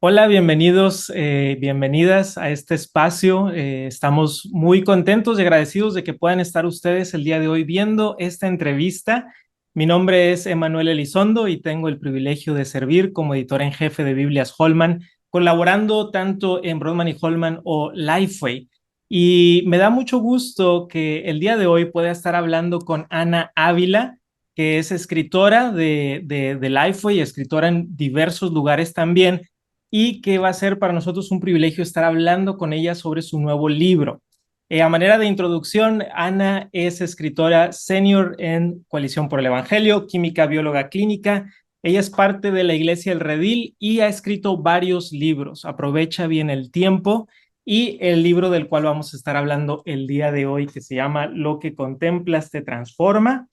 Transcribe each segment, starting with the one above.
Hola, bienvenidos, bienvenidas a este espacio. Estamos muy contentos y agradecidos de que puedan estar ustedes el día de hoy viendo esta entrevista. Mi nombre es Emanuel Elizondo y tengo el privilegio de servir como editor en jefe de Biblias Holman, colaborando tanto en Brodman y Holman o Lifeway. Y me da mucho gusto que el día de hoy pueda estar hablando con Ana Ávila, que es escritora de Lifeway, escritora en diversos lugares también, y que va a ser para nosotros un privilegio estar hablando con ella sobre su nuevo libro. A manera de introducción, Ana es escritora senior en Coalición por el Evangelio, química bióloga clínica. Ella es parte de la Iglesia El Redil y ha escrito varios libros. Aprovecha bien el tiempo y el libro del cual vamos a estar hablando el día de hoy, que se llama Lo que contemplas te transforma.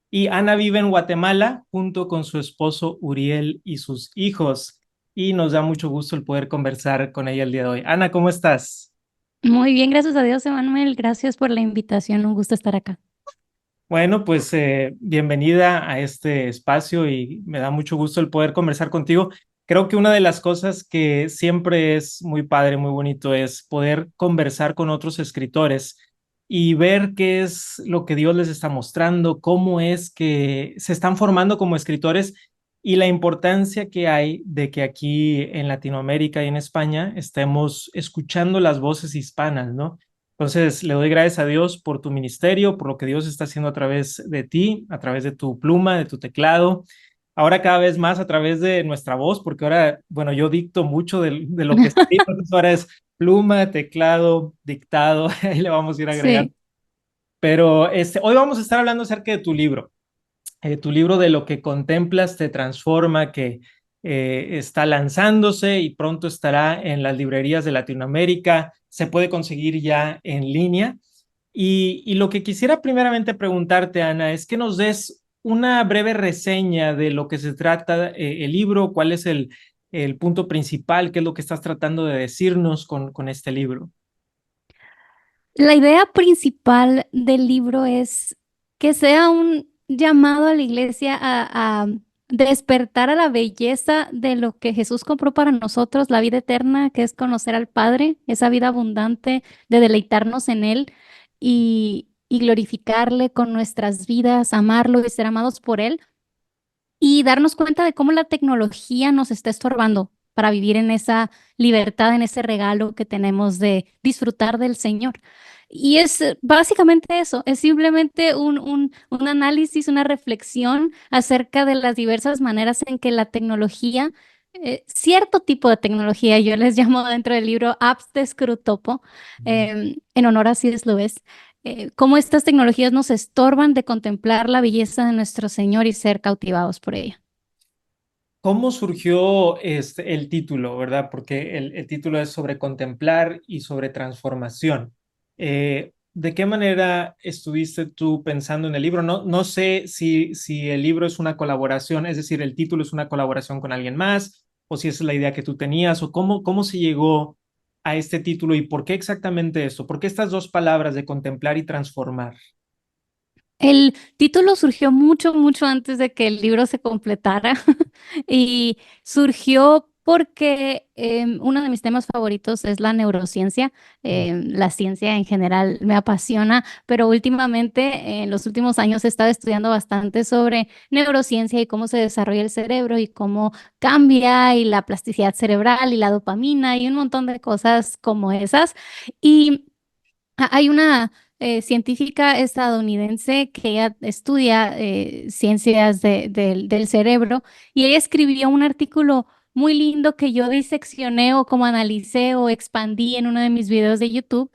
Y Ana vive en Guatemala junto con su esposo Uriel y sus hijos, y nos da mucho gusto el poder conversar con ella el día de hoy. Ana, ¿cómo estás? Muy bien, gracias a Dios, Emanuel. Gracias por la invitación. Un gusto estar acá. Bueno, pues bienvenida a este espacio y me da mucho gusto el poder conversar contigo. Creo que una de las cosas que siempre es muy padre, muy bonito, es poder conversar con otros escritores y ver qué es lo que Dios les está mostrando, cómo es que se están formando como escritores y la importancia que hay de que aquí en Latinoamérica y en España estemos escuchando las voces hispanas, ¿no? Entonces, le doy gracias a Dios por tu ministerio, por lo que Dios está haciendo a través de ti, a través de tu pluma, de tu teclado. Ahora cada vez más a través de nuestra voz, porque ahora, bueno, yo dicto mucho de lo que escribo, entonces ahora es pluma, teclado, dictado, ahí le vamos a ir agregando. Sí. Pero hoy vamos a estar hablando acerca de tu libro de lo que contemplas te transforma, que está lanzándose y pronto estará en las librerías de Latinoamérica, se puede conseguir ya en línea. Y lo que quisiera primeramente preguntarte, Ana, es que nos des una breve reseña de lo que se trata el libro, cuál es el punto principal, qué es lo que estás tratando de decirnos con este libro. La idea principal del libro es que sea un llamado a la iglesia a despertar a la belleza de lo que Jesús compró para nosotros, la vida eterna, que es conocer al Padre, esa vida abundante de deleitarnos en Él y glorificarle con nuestras vidas, amarlo y ser amados por Él. Y darnos cuenta de cómo la tecnología nos está estorbando para vivir en esa libertad, en ese regalo que tenemos de disfrutar del Señor. Y es básicamente eso, es simplemente un análisis, una reflexión acerca de las diversas maneras en que la tecnología, cierto tipo de tecnología, yo les llamo dentro del libro apps de Scrutopo, en honor a C.S. Lewis, cómo estas tecnologías nos estorban de contemplar la belleza de nuestro Señor y ser cautivados por ella. ¿Cómo surgió el título, verdad? Porque el título es sobre contemplar y sobre transformación. ¿De qué manera estuviste tú pensando en el libro? No, no sé si el libro es una colaboración, es decir, el título es una colaboración con alguien más, o si esa es la idea que tú tenías, o cómo se llegó a este título y por qué exactamente eso. ¿Por qué estas dos palabras de contemplar y transformar? El título surgió mucho, mucho antes de que el libro se completara y surgió porque uno de mis temas favoritos es la neurociencia. La ciencia en general me apasiona, pero últimamente, en los últimos años, he estado estudiando bastante sobre neurociencia y cómo se desarrolla el cerebro y cómo cambia y la plasticidad cerebral y la dopamina y un montón de cosas como esas. Y hay una científica estadounidense que ella estudia ciencias del cerebro y ella escribió un artículo muy lindo que yo diseccioné o como analicé o expandí en uno de mis videos de YouTube.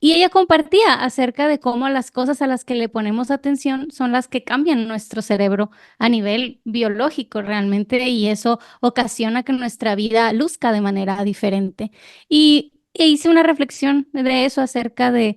Y ella compartía acerca de cómo las cosas a las que le ponemos atención son las que cambian nuestro cerebro a nivel biológico realmente y eso ocasiona que nuestra vida luzca de manera diferente. E hice una reflexión de eso acerca de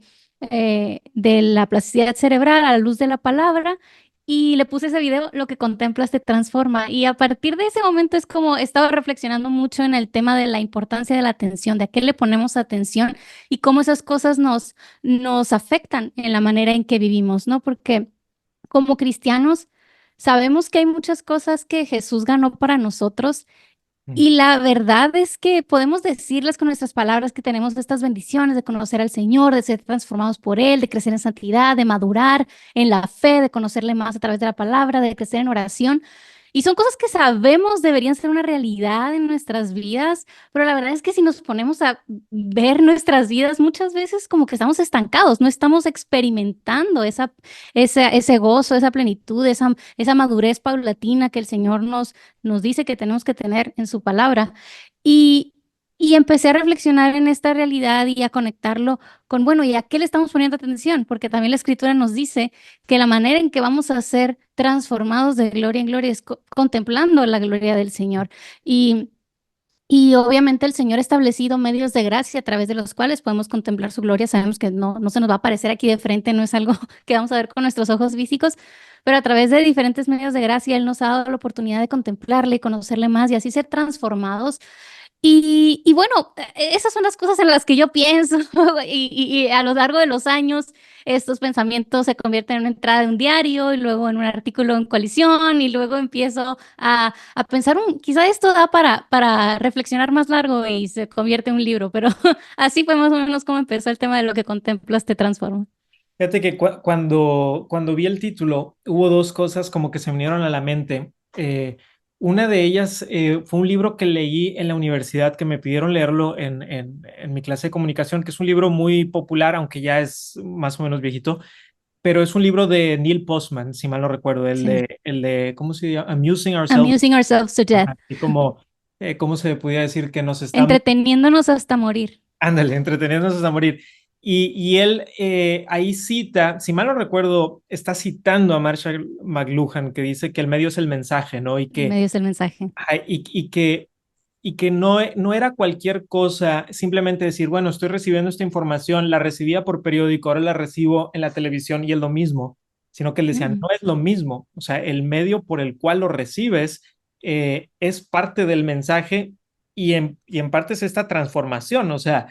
la plasticidad cerebral a la luz de la palabra y le puse ese video, Lo que contemplas te transforma. Y a partir de ese momento es como he estado reflexionando mucho en el tema de la importancia de la atención, de a qué le ponemos atención y cómo esas cosas nos afectan en la manera en que vivimos, ¿no? Porque como cristianos sabemos que hay muchas cosas que Jesús ganó para nosotros Mm. Y la verdad es que podemos decirles con nuestras palabras que tenemos estas bendiciones de conocer al Señor, de ser transformados por Él, de crecer en santidad, de madurar en la fe, de conocerle más a través de la palabra, de crecer en oración. Y son cosas que sabemos deberían ser una realidad en nuestras vidas, pero la verdad es que si nos ponemos a ver nuestras vidas, muchas veces como que estamos estancados, no estamos experimentando ese gozo, esa plenitud, esa madurez paulatina que el Señor nos dice que tenemos que tener en su palabra. Y, y empecé a reflexionar en esta realidad y a conectarlo con, bueno, ¿y a qué le estamos poniendo atención? Porque también la Escritura nos dice que la manera en que vamos a ser transformados de gloria en gloria es contemplando la gloria del Señor. Y y obviamente el Señor ha establecido medios de gracia a través de los cuales podemos contemplar su gloria. Sabemos que no se nos va a aparecer aquí de frente, no es algo que vamos a ver con nuestros ojos físicos, pero a través de diferentes medios de gracia Él nos ha dado la oportunidad de contemplarle y conocerle más y así ser transformados y bueno, esas son las cosas en las que yo pienso y a lo largo de los años estos pensamientos se convierten en una entrada de un diario y luego en un artículo en Coalición y luego empiezo a pensar, quizá esto da para reflexionar más largo y se convierte en un libro, pero así fue más o menos como empezó el tema de lo que contemplas te transforma. Fíjate que cuando vi el título, hubo dos cosas como que se me vinieron a la mente. Una de ellas fue un libro que leí en la universidad, que me pidieron leerlo en mi clase de comunicación, que es un libro muy popular, aunque ya es más o menos viejito, pero es un libro de Neil Postman, si mal no recuerdo, Sí. el de ¿cómo se llama? Amusing Ourselves. Amusing ourselves to death. Ajá, y como, ¿cómo se podría decir que nos estamos, Entreteniéndonos hasta morir. ándale, entreteniéndonos hasta morir? Y él ahí cita, si mal no recuerdo, está citando a Marshall McLuhan, que dice que el medio es el mensaje, ¿no? En medio del mensaje. Ajá, y que no era cualquier cosa, simplemente decir, bueno, estoy recibiendo esta información, la recibía por periódico, ahora la recibo en la televisión y es lo mismo, sino que él decía, Mm. no es lo mismo, o sea, el medio por el cual lo recibes es parte del mensaje y en parte es esta transformación, o sea,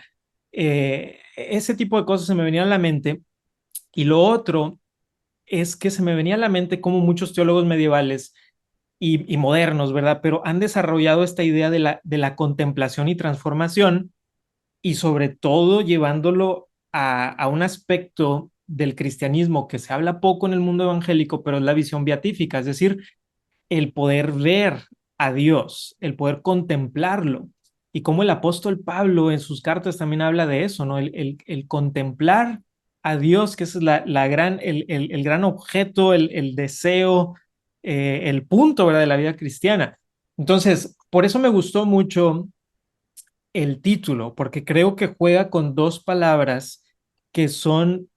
ese tipo de cosas se me venían a la mente. Y lo otro es que se me venía a la mente como muchos teólogos medievales y modernos, ¿verdad? Pero han desarrollado esta idea de la contemplación y transformación y sobre todo llevándolo a un aspecto del cristianismo que se habla poco en el mundo evangélico, pero es la visión beatífica, es decir, el poder ver a Dios, el poder contemplarlo. Y como el apóstol Pablo en sus cartas también habla de eso, ¿no? El contemplar a Dios, que es el gran objeto, el deseo, el punto, ¿verdad? De la vida cristiana. Entonces, por eso me gustó mucho el título, porque creo que juega con dos palabras que son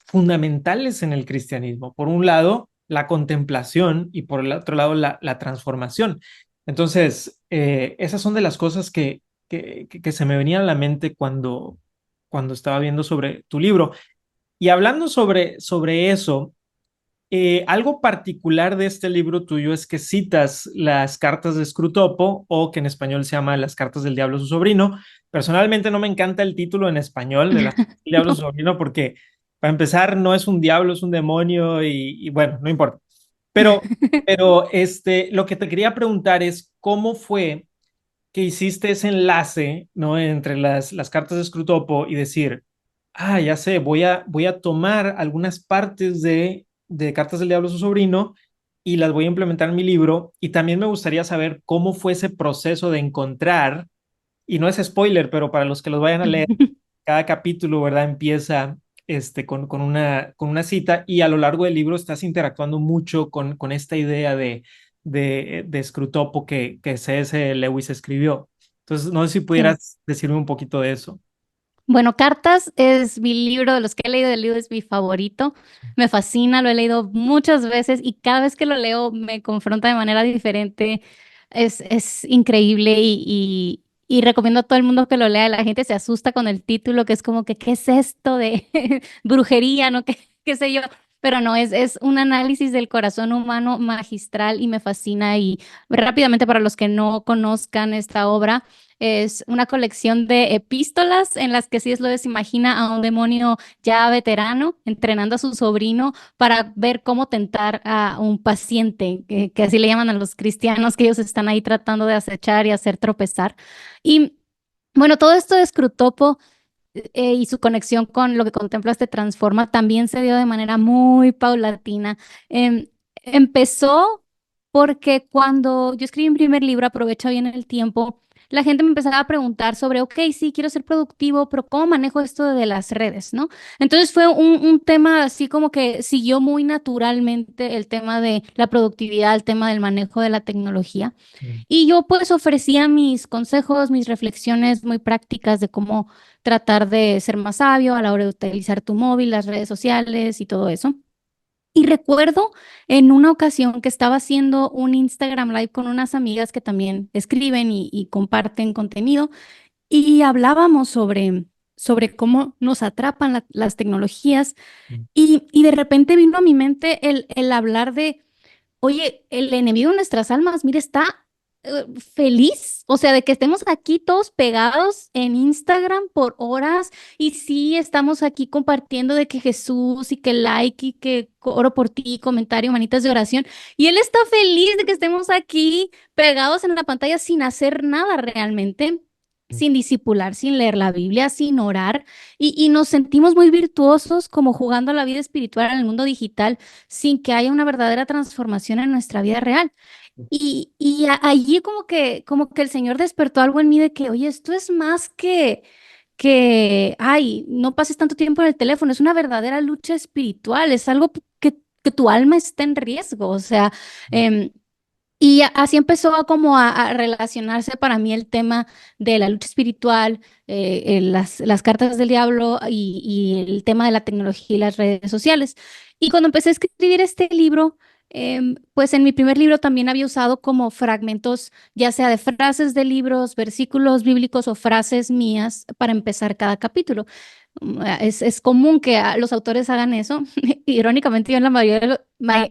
fundamentales en el cristianismo. Por un lado, la contemplación y por el otro lado, la transformación. Entonces, esas son de las cosas que se me venían a la mente cuando estaba viendo sobre tu libro. Y hablando sobre eso, algo particular de este libro tuyo es que citas las cartas de Scrutopo, o que en español se llama Las cartas del diablo a su sobrino. Personalmente no me encanta el título en español de Las cartas del diablo a su sobrino porque, para empezar, no es un diablo, es un demonio y bueno, no importa. Pero lo que te quería preguntar es cómo fue que hiciste ese enlace, ¿no? Entre las cartas de Scrutopo y decir, ah, ya sé, voy a tomar algunas partes de Cartas del Diablo a su sobrino y las voy a implementar en mi libro. Y también me gustaría saber cómo fue ese proceso de encontrar, y no es spoiler, pero para los que los vayan a leer, cada capítulo, ¿verdad? Empieza con una cita y a lo largo del libro estás interactuando mucho con esta idea de Scrutopo que C.S. Lewis escribió. Entonces, no sé si Sí. pudieras decirme un poquito de eso. Bueno, Cartas es mi libro de los que he leído, el libro es mi favorito. Me fascina, lo he leído muchas veces y cada vez que lo leo me confronta de manera diferente. Es increíble y recomiendo a todo el mundo que lo lea. La gente se asusta con el título, que es como que, ¿qué es esto de brujería? ¿No? ¿Qué sé yo? pero no, es un análisis del corazón humano magistral y me fascina. Y rápidamente, para los que no conozcan esta obra, es una colección de epístolas en las que C.S. Lewis imagina a un demonio ya veterano entrenando a su sobrino para ver cómo tentar a un paciente, que así le llaman a los cristianos, que ellos están ahí tratando de acechar y hacer tropezar. Y bueno, todo esto de Scrutopo y su conexión con lo que Contemplaste Transforma también se dio de manera muy paulatina. Empezó porque cuando yo escribí mi primer libro, Aprovecha bien el tiempo, la gente me empezaba a preguntar sobre, ok, sí, quiero ser productivo, pero ¿cómo manejo esto de las redes, no? Entonces fue un tema así como que siguió muy naturalmente el tema de la productividad, el tema del manejo de la tecnología. Mm. Y yo pues ofrecía mis consejos, mis reflexiones muy prácticas de cómo tratar de ser más sabio a la hora de utilizar tu móvil, las redes sociales y todo eso. Y recuerdo en una ocasión que estaba haciendo un Instagram Live con unas amigas que también escriben y comparten contenido y hablábamos sobre cómo nos atrapan las tecnologías Mm. y de repente vino a mi mente el hablar de oye, el enemigo de nuestras almas, mire, está feliz, o sea, de que estemos aquí todos pegados en Instagram por horas y sí estamos aquí compartiendo de que Jesús y que like y que oro por ti, comentario, manitas de oración, y él está feliz de que estemos aquí pegados en la pantalla sin hacer nada realmente. Sin discipular, sin leer la Biblia, sin orar, y nos sentimos muy virtuosos como jugando a la vida espiritual en el mundo digital sin que haya una verdadera transformación en nuestra vida real. Allí como que el Señor despertó algo en mí de que, oye, esto es más ay, no pases tanto tiempo en el teléfono, es una verdadera lucha espiritual, es algo que tu alma está en riesgo, o sea, em, así empezó a relacionarse para mí el tema de la lucha espiritual, las cartas del diablo y el tema de la tecnología y las redes sociales. Y cuando empecé a escribir este libro, pues en mi primer libro también había usado como fragmentos, ya sea de frases de libros, versículos bíblicos o frases mías para empezar cada capítulo. Es común que los autores hagan eso. Irónicamente, yo en la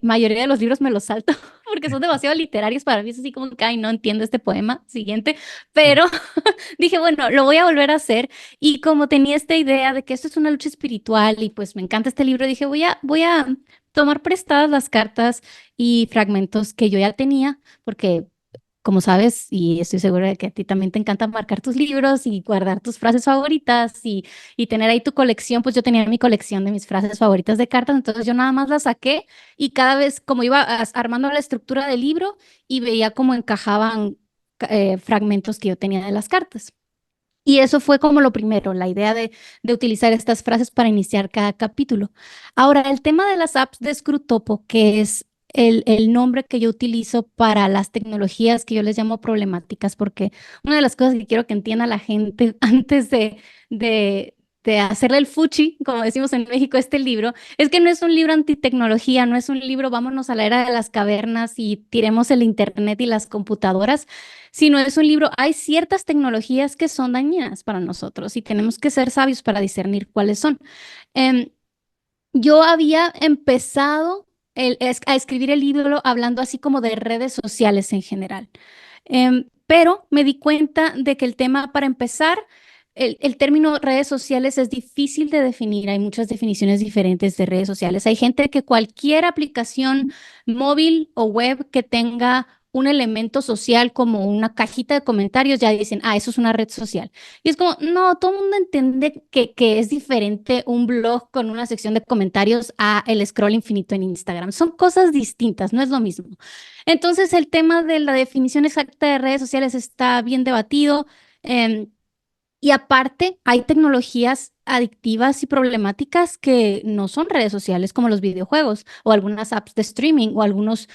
mayoría de los libros me los salto porque son demasiado literarios para mí. Es así como que, ay, no entiendo este poema siguiente. Mm. Pero dije, bueno, lo voy a volver a hacer. Y como tenía esta idea de que esto es una lucha espiritual y pues me encanta este libro, dije, voy a tomar prestadas las cartas y fragmentos que yo ya tenía, porque como sabes, y estoy segura de que a ti también te encanta marcar tus libros y guardar tus frases favoritas y tener ahí tu colección, pues yo tenía mi colección de mis frases favoritas de cartas, entonces yo nada más las saqué y cada vez como iba armando la estructura del libro y veía cómo encajaban fragmentos que yo tenía de las cartas. Y eso fue como lo primero, la idea de utilizar estas frases para iniciar cada capítulo. Ahora, el tema de las apps de Scrutopo, que es el nombre que yo utilizo para las tecnologías que yo les llamo problemáticas, porque una de las cosas que quiero que entienda la gente antes de, de hacerle el fuchi, como decimos en México, este libro, es que no es un libro antitecnología, no es un libro vámonos a la era de las cavernas y tiremos el internet y las computadoras, sino es un libro, hay ciertas tecnologías que son dañinas para nosotros y tenemos que ser sabios para discernir cuáles son. Em, yo había empezado a escribir el libro hablando así como de redes sociales en general. Pero me di cuenta de que el tema, para empezar, el término redes sociales es difícil de definir. Hay muchas definiciones diferentes de redes sociales. Hay gente que cualquier aplicación móvil o web que tenga un elemento social como una cajita de comentarios, ya dicen, ah, eso es una red social. Y es como, no, todo el mundo entiende que es diferente un blog con una sección de comentarios a el scroll infinito en Instagram. Son cosas distintas, no es lo mismo. Entonces, el tema de la definición exacta de redes sociales está bien debatido. em, y aparte, hay tecnologías adictivas y problemáticas que no son redes sociales, como los videojuegos o algunas apps de streaming o algunos,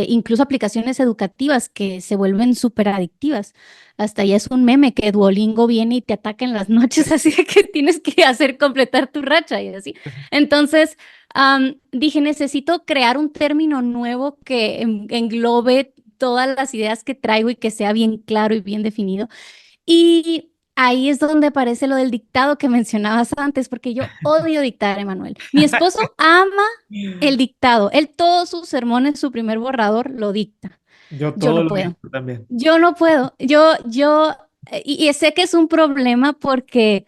incluso aplicaciones educativas que se vuelven súper adictivas. Hasta ya es un meme que Duolingo viene y te ataca en las noches, así que tienes que hacer completar tu racha y así. Entonces, dije, necesito crear un término nuevo que englobe todas las ideas que traigo y que sea bien claro y bien definido. Y ahí es donde aparece lo del dictado que mencionabas antes, porque yo odio dictar, Emanuel. Mi esposo ama el dictado. Él todos sus sermones, su primer borrador, lo dicta. Yo Yo todo no lo puedo. mismo también. Yo no puedo. Y sé que es un problema porque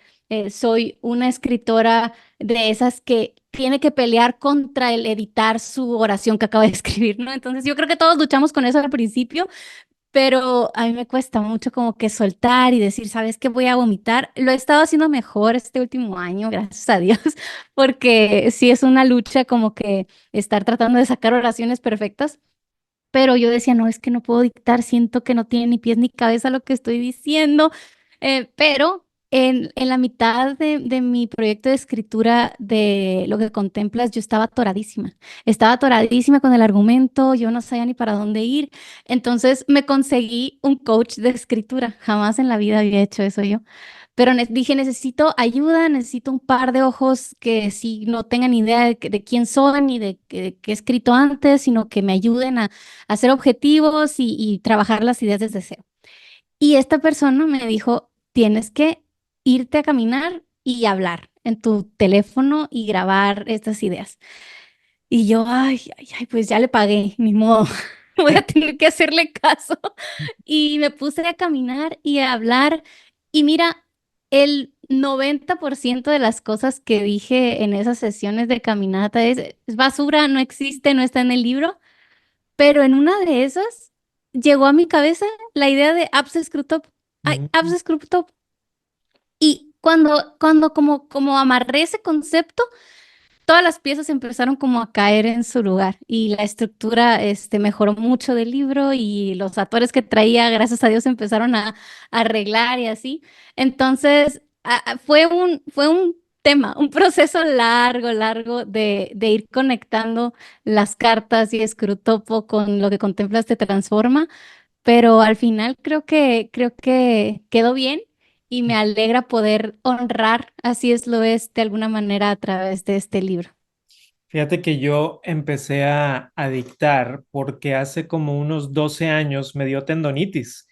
soy una escritora de esas que tiene que pelear contra el editar su oración que acaba de escribir, ¿no? Entonces yo creo que todos luchamos con eso al principio, pero a mí me cuesta mucho como que soltar y decir, ¿sabes qué? Voy a vomitar. Lo he estado haciendo mejor este último año, gracias a Dios, porque sí es una lucha como que estar tratando de sacar oraciones perfectas. Pero yo decía, no, es que no puedo dictar, siento que no tiene ni pies ni cabeza lo que estoy diciendo. Pero en la mitad de mi proyecto de escritura de lo que contemplas, yo estaba atoradísima con el argumento, yo no sabía ni para dónde ir. Entonces me conseguí un coach de escritura, jamás en la vida había hecho eso yo. Pero dije, necesito ayuda, necesito un par de ojos que sí no tengan idea de quién soy ni de qué he escrito antes, sino que me ayuden a hacer objetivos y trabajar las ideas desde cero. Y esta persona me dijo, tienes que irte a caminar y hablar en tu teléfono y grabar estas ideas. Y yo, ay, pues ya le pagué, ni modo, voy a tener que hacerle caso. Y me puse a caminar y a hablar. Y mira, el 90% de las cosas que dije en esas sesiones de caminata es basura, no existe, no está en el libro. Pero en una de esas llegó a mi cabeza la idea de apps Screwtop. Ay, apps Screwtop. Y cuando como amarré ese concepto, todas las piezas empezaron como a caer en su lugar y la estructura mejoró mucho del libro y los actores que traía, gracias a Dios, empezaron a arreglar y así. Entonces, fue un tema, un proceso largo, largo de ir conectando las cartas y Scrutopo con lo que contemplas te transforma, pero al final creo que quedó bien. Y me alegra poder honrar, así es lo es, de alguna manera a través de este libro. Fíjate que yo empecé a dictar porque hace como unos 12 años me dio tendonitis.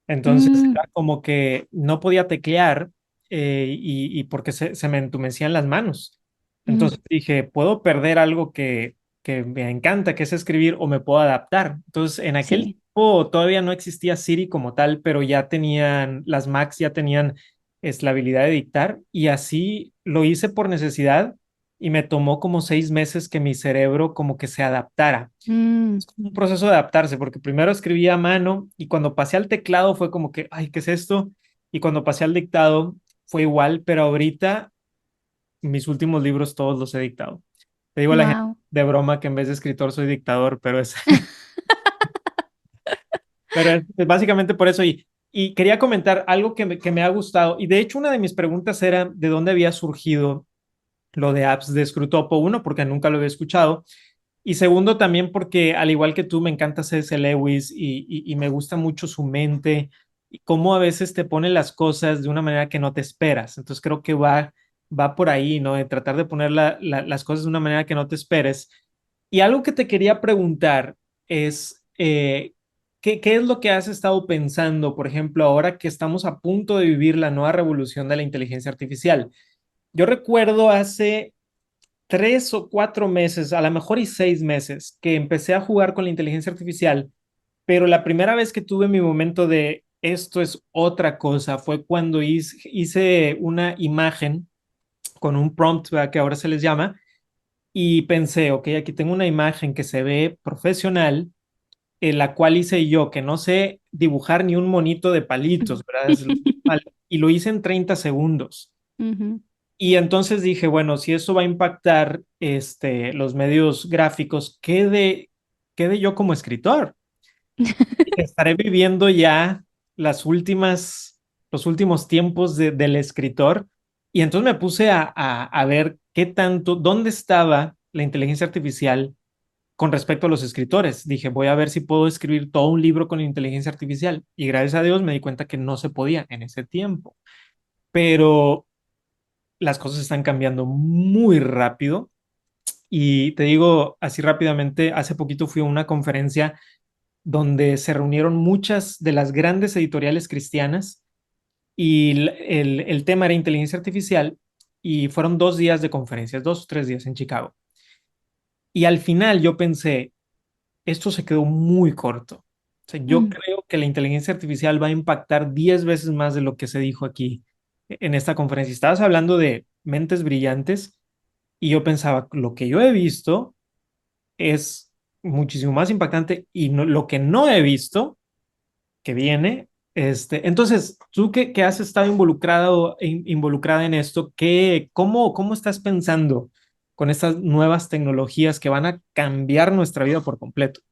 Entonces Mm, era como que no podía teclear y porque se me entumecían las manos. mm, Entonces dije, puedo perder algo que me encanta, que es escribir, o me puedo adaptar. Entonces en aquel sí. tiempo todavía no existía Siri como tal, pero ya tenían, las Macs ya tenían la habilidad de dictar y así lo hice por necesidad y me tomó como 6 meses que mi cerebro como que se adaptara. Mm, Es como un proceso de adaptarse, porque primero escribía a mano y cuando pasé al teclado fue como que, ay, ¿qué es esto? Y cuando pasé al dictado fue igual, pero ahorita mis últimos libros todos los he dictado. Te digo a la gente wow. de broma que en vez de escritor soy dictador, pero es, pero es básicamente por eso. Y quería comentar algo que me ha gustado. Y de hecho una de mis preguntas era de dónde había surgido lo de apps de Scrutopo. Uno, porque nunca lo había escuchado. Y segundo, también porque al igual que tú, me encanta C.S. Lewis y me gusta mucho su mente y cómo a veces te pone las cosas de una manera que no te esperas. Entonces creo que va por ahí, ¿no? De tratar de poner las cosas de una manera que no te esperes. Y algo que te quería preguntar es, ¿qué es lo que has estado pensando, por ejemplo, ahora que estamos a punto de vivir la nueva revolución de la inteligencia artificial? Yo recuerdo hace 3 o 4 meses, a lo mejor y 6 meses, que empecé a jugar con la inteligencia artificial, pero la primera vez que tuve mi momento de esto es otra cosa fue cuando hice una imagen con un prompt, ¿verdad?, que ahora se les llama, y pensé, ok, aquí tengo una imagen que se ve profesional, en la cual hice yo, que no sé dibujar ni un monito de palitos, ¿verdad? Y lo hice en 30 segundos. Ujú. Y entonces dije, bueno, si eso va a impactar los medios gráficos, ¿qué de yo como escritor? Estaré viviendo ya los últimos tiempos del escritor. Y entonces me puse a ver qué tanto, dónde estaba la inteligencia artificial con respecto a los escritores. Dije, voy a ver si puedo escribir todo un libro con inteligencia artificial. Y gracias a Dios me di cuenta que no se podía en ese tiempo. Pero las cosas están cambiando muy rápido y te digo así rápidamente, hace poquito fui a una conferencia donde se reunieron muchas de las grandes editoriales cristianas y el tema era inteligencia artificial y fueron 2 días de conferencias, 2 o 3 días en Chicago. Y al final yo pensé, esto se quedó muy corto. O sea, yo Mm. creo que la inteligencia artificial va a impactar 10 veces más de lo que se dijo aquí en esta conferencia. Estabas hablando de mentes brillantes y yo pensaba, lo que yo he visto es muchísimo más impactante y lo que no he visto que viene. Entonces, tú que has estado involucrada en esto, cómo estás pensando con estas nuevas tecnologías que van a cambiar nuestra vida por completo?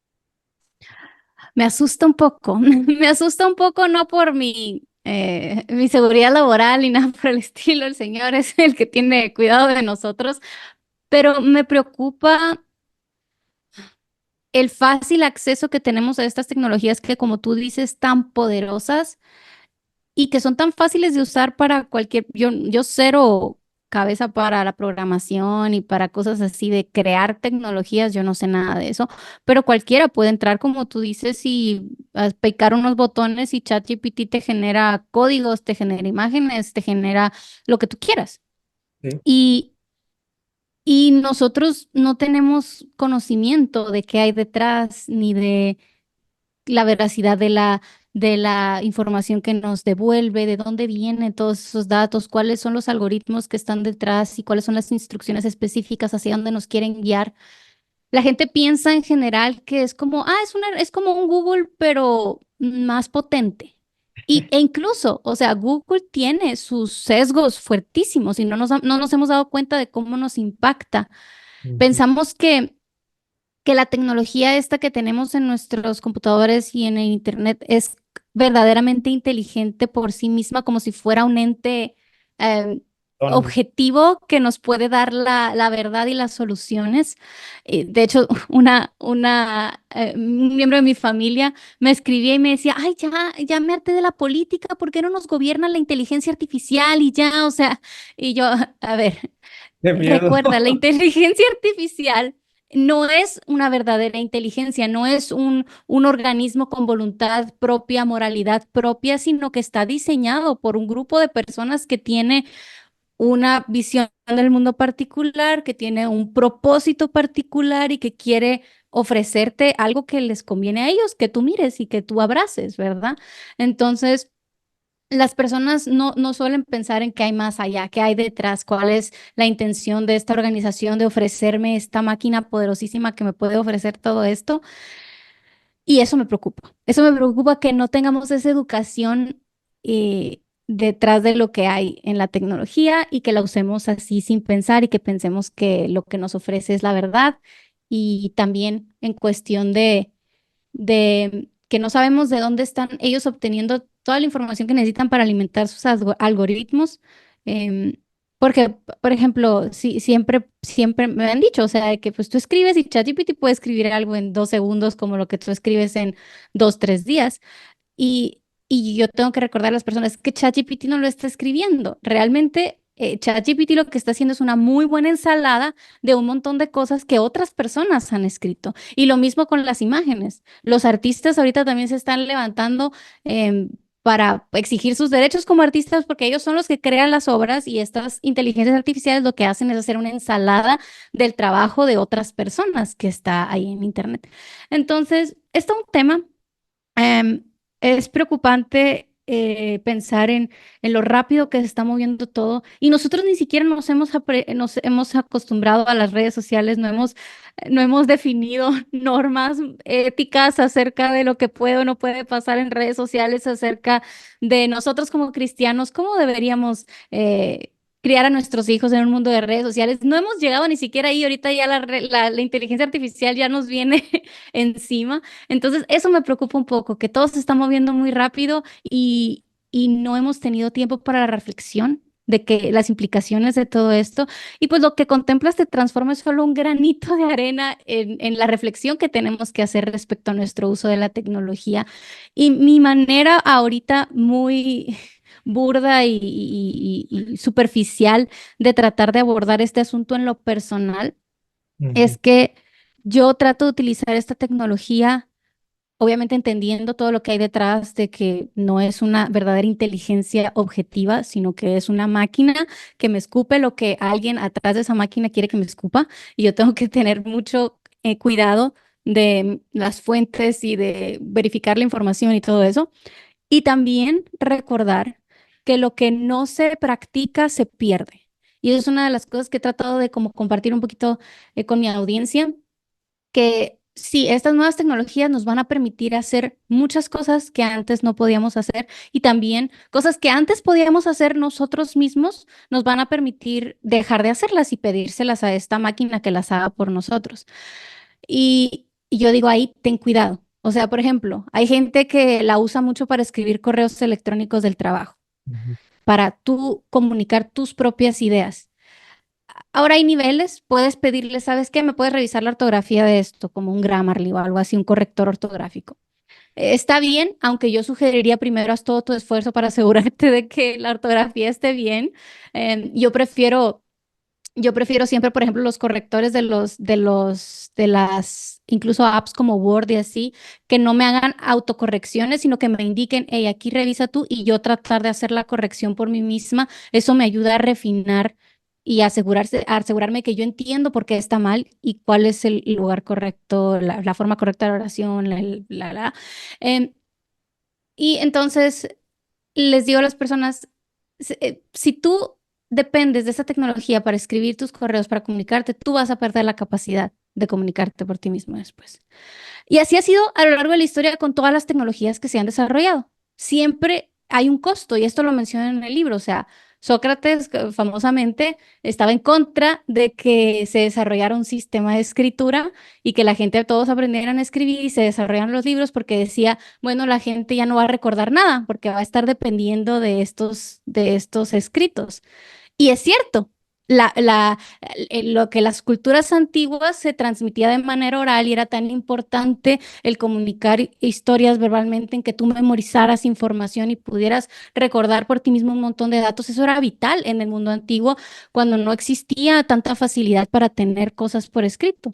Me asusta un poco, me asusta un poco no por mi seguridad laboral ni nada por el estilo, el Señor es el que tiene cuidado de nosotros, pero me preocupa el fácil acceso que tenemos a estas tecnologías que, como tú dices, tan poderosas y que son tan fáciles de usar para cualquier, yo cero cabeza para la programación y para cosas así de crear tecnologías, yo no sé nada de eso, pero cualquiera puede entrar, como tú dices, y picar unos botones y ChatGPT te genera códigos, te genera imágenes, te genera lo que tú quieras. Sí. Y, y nosotros no tenemos conocimiento de qué hay detrás ni de la veracidad de la información que nos devuelve, de dónde vienen todos esos datos, cuáles son los algoritmos que están detrás y cuáles son las instrucciones específicas hacia dónde nos quieren guiar. La gente piensa en general que es como, es como un Google, pero más potente. E incluso, o sea, Google tiene sus sesgos fuertísimos y no nos hemos dado cuenta de cómo nos impacta. Ujú. Pensamos que la tecnología esta que tenemos en nuestros computadores y en el internet es verdaderamente inteligente por sí misma, como si fuera un ente eh, Autónomo. objetivo que nos puede dar la verdad y las soluciones. De hecho, un miembro de mi familia me escribía y me decía, ay, ya me harté de la política, ¿por qué no nos gobierna la inteligencia artificial? Y ya, o sea, y yo, a ver. Qué miedo. Recuerda, la inteligencia artificial no es una verdadera inteligencia, no es un organismo con voluntad propia, moralidad propia, sino que está diseñado por un grupo de personas que tiene una visión del mundo particular, que tiene un propósito particular y que quiere ofrecerte algo que les conviene a ellos, que tú mires y que tú abraces, ¿verdad? Entonces, las personas no suelen pensar en qué hay más allá, qué hay detrás, cuál es la intención de esta organización de ofrecerme esta máquina poderosísima que me puede ofrecer todo esto. Y eso me preocupa. Eso me preocupa que no tengamos esa educación detrás de lo que hay en la tecnología y que la usemos así sin pensar y que pensemos que lo que nos ofrece es la verdad. Y también en cuestión de que no sabemos de dónde están ellos obteniendo toda la información que necesitan para alimentar sus algoritmos. em, Porque, por ejemplo, siempre me han dicho, o sea, de que pues tú escribes y ChatGPT puede escribir algo en 2 segundos como lo que tú escribes en 2, 3 días. Y yo tengo que recordar a las personas que ChatGPT no lo está escribiendo. Realmente, ChatGPT lo que está haciendo es una muy buena ensalada de un montón de cosas que otras personas han escrito. Y lo mismo con las imágenes. Los artistas ahorita también se están levantando para exigir sus derechos como artistas porque ellos son los que crean las obras y estas inteligencias artificiales lo que hacen es hacer una ensalada del trabajo de otras personas que está ahí en Internet. Entonces, esto es un tema. Em, es preocupante pensar en lo rápido que se está moviendo todo y nosotros ni siquiera nos hemos acostumbrado a las redes sociales, no hemos definido normas éticas acerca de lo que puede o no puede pasar en redes sociales, acerca de nosotros como cristianos, cómo deberíamos criar a nuestros hijos en un mundo de redes sociales. No hemos llegado ni siquiera ahí, ahorita ya la inteligencia artificial ya nos viene encima. Entonces, eso me preocupa un poco, que todo se está moviendo muy rápido y no hemos tenido tiempo para la reflexión de que las implicaciones de todo esto y pues lo que contemplas te transforma es solo un granito de arena en la reflexión que tenemos que hacer respecto a nuestro uso de la tecnología. Y mi manera ahorita muy burda y superficial de tratar de abordar este asunto en lo personal Ujú. es que yo trato de utilizar esta tecnología obviamente entendiendo todo lo que hay detrás de que no es una verdadera inteligencia objetiva, sino que es una máquina que me escupe lo que alguien atrás de esa máquina quiere que me escupa, y yo tengo que tener mucho cuidado de las fuentes y de verificar la información y todo eso. Y también recordar que lo que no se practica se pierde. Y eso es una de las cosas que he tratado de como compartir un poquito con mi audiencia, que sí, estas nuevas tecnologías nos van a permitir hacer muchas cosas que antes no podíamos hacer, y también cosas que antes podíamos hacer nosotros mismos nos van a permitir dejar de hacerlas y pedírselas a esta máquina que las haga por nosotros. Y yo digo ahí, ten cuidado. O sea, por ejemplo, hay gente que la usa mucho para escribir correos electrónicos del trabajo, Ujú. para tú comunicar tus propias ideas. Ahora hay niveles, puedes pedirle, ¿sabes qué? ¿Me puedes revisar la ortografía de esto, como un Grammarly o algo así, un corrector ortográfico? Está bien, aunque yo sugeriría primero haz todo tu esfuerzo para asegurarte de que la ortografía esté bien. Yo prefiero siempre, por ejemplo, los correctores de las, incluso apps como Word y así, que no me hagan autocorrecciones, sino que me indiquen, hey, aquí revisa tú, y yo tratar de hacer la corrección por mí misma. Eso me ayuda a refinar y asegurarme que yo entiendo por qué está mal y cuál es el lugar correcto, la forma correcta de la oración, la. Em, y entonces les digo a las personas, si tú dependes de esa tecnología para escribir tus correos, para comunicarte, tú vas a perder la capacidad de comunicarte por ti mismo después. Y así ha sido a lo largo de la historia con todas las tecnologías que se han desarrollado. Siempre hay un costo, y esto lo menciona en el libro. O sea, Sócrates famosamente estaba en contra de que se desarrollara un sistema de escritura y que la gente, todos aprendieran a escribir y se desarrollaran los libros, porque decía, bueno, la gente ya no va a recordar nada porque va a estar dependiendo de estos escritos. Y es cierto, lo que las culturas antiguas se transmitía de manera oral, y era tan importante el comunicar historias verbalmente, en que tú memorizaras información y pudieras recordar por ti mismo un montón de datos. Eso era vital en el mundo antiguo, cuando no existía tanta facilidad para tener cosas por escrito.